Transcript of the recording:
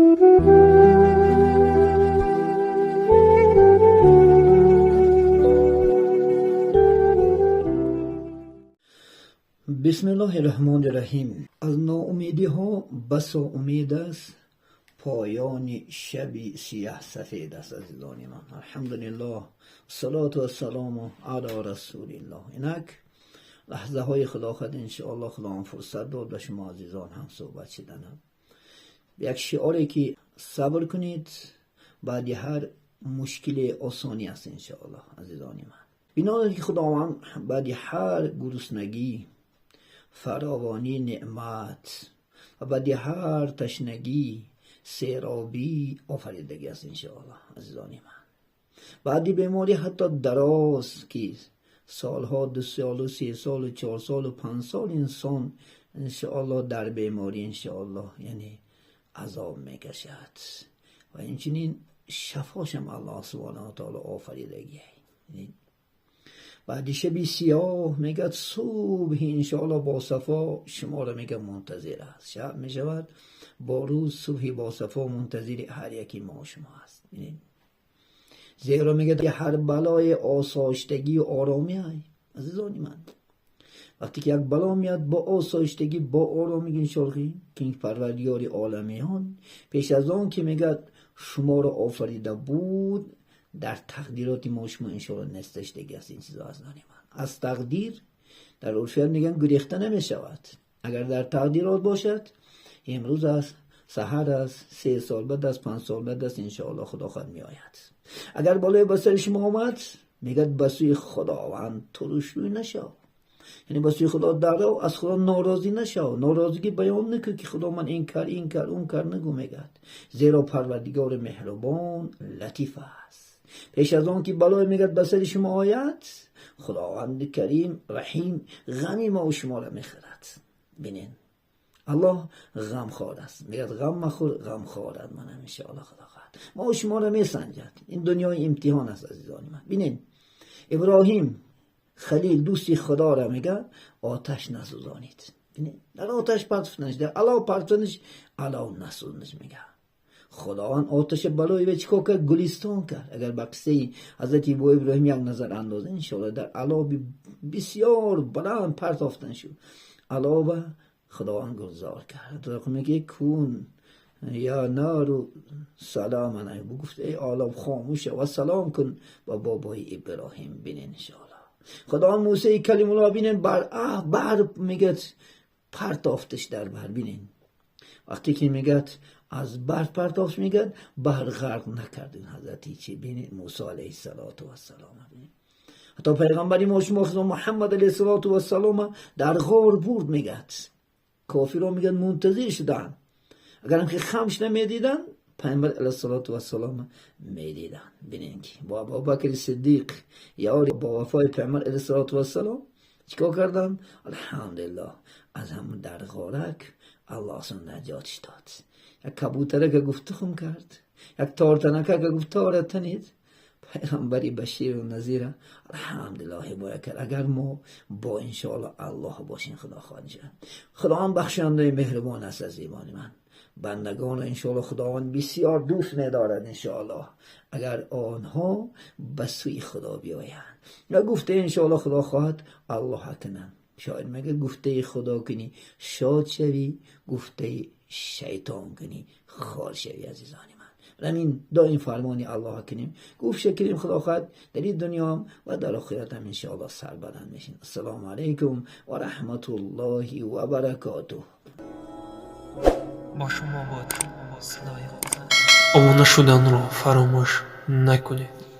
بسم الله الرحمن الرحیم. از ناامیدی ها بس امید است، پایان شبی سیاه سفید است. عزیزان من، الحمدلله، صلات و سلام علی رسول الله. اینک لحظه های خدا خود انشاءالله خدا هم فرصت داد به شما عزیزان هم صحبت شدن. یک شعاری که صبر کنید بعد هر مشکل آسانی است انشاءالله. عزیزان من، بنابراین که خداوند بعد هر گرسنگی فراوانی نعمت و بعد هر تشنگی سیرابی آفریدگی است انشاءالله. عزیزان من، بعدی بیماری حتی دراز که سالها 2 سال و 3 سال و 4 سال و 5 سال انسان انشاءالله در بیماری انشاءالله یعنی عذاب میکشد و همچنین شفاشم الله سبحانه و تعالی آفریدگی. بعد شبی سیاه میگد صبح انشاءالله با صفا شما را میگه منتظر است. شب میشود با روز، صبح با صفا منتظر هر یکی ما شما است. زیرا میگه هر بلای آسایشتگی و آرامی های. عزیزان من، وقتی که یک بلا میاد با آسایشتگی با آرامی انشاءالله که پروردگار عالمیان پیش از آن که میگه شما را آفریده بود در تقدیرات ما شما انشاءالله نستشدگی است. این چیزا از نانی من از تقدیر در عرفیت میگن گریخته نمیشود. اگر در تقدیرات باشد امروز است، سحر است، 3 سال بعد است، 5 سال بعد است، انشاءالله خدا خود می آید. اگر بالای بسر شما آمد میگد بسوی خداوند ترش روی نشو، یعنی بسوی خدا درو، از خدا ناراضی نشو. ناراضگی بیان نکن که خدا من این کار اون کار نگو میگد، زیرا پروردگار مهربان لطیف است. پیش از آن که بلای میگد بسر شما آید خداوند کریم رحیم غمی ما و شما را میخورد. بینین الله غم خوار است، میگد غم مخور غم خورد منم انشاءالله خدا خواهد ما و شما را میسنجد. این دنیای امتحان است عزیزان من. بینین ابراهیم خلیل دوستی خدا را میگه آتش نسوزانید. بینین در آتش پرتفنش، در علاو پرتفنش علاو نسوزنش میگه. خداوند آتش بلایی به چیکار کرد؟ گلستان کرد. اگر به قصه حضرت ابو ابراهیم یک نظر اندازه انشاءالله در علاو بسیار بلند پرتافتن شد. علاوه خداوند گلزار کرد. تو میگه کون یا نارو سلام علیه، بگفت ای عالم خاموشه و سلام کن با بابای ابراهیم. بینین انشاءالله خداوند موسی کلیم الله بینین بر میگه پرتافتش در بر. بینین وقتی که میگه از بر پرتافت میگه بر غرق نکردین حضرتی چی. بینید موسی علیه السلام. حتی پیغمبری ما شما خدا محمد علیه السلام در غار برد میگه. کافران میگن منتظر شدن، اگر هم که خمش نمیدیدن پیغمبر علیه السلام میدیدن. بینید که با ابوبکر صدیق یاری با وفای پیغمبر علیه السلام چیکار کردن؟ الحمدلله از همون در غارک الله سن نجاتش داد. یک کبوتره که گفت تخم کرد، یک تارتنکه که گفت تاره تنید، پیغمبری بشیر و نذیره الحمدلله حمایت کرد. اگر ما با انشاءالله الله باشین خدا خواهد شد. خداوند بخشنده مهربان است. از ایمان من بندگان انشاءالله خداوند بسیار دوست می‌دارد انشاءالله اگر آنها به سوی خدا بیایند. و گفته انشاءالله خدا خواهد الله کنن. شاید مگه گفته خدا کنی شاد شوی، گفته شیطان کنی خار شوی. عزیزان من همین دائم فرمانی الله کنیم گفت شکریم خدا خواهد در این دنیا هم و در آخرت هم انشاءالله سربلند میشین. السلام علیکم و رحمت الله و برکاته. با شما باد صدای خدا. آماده شدن را فراموش نکنید.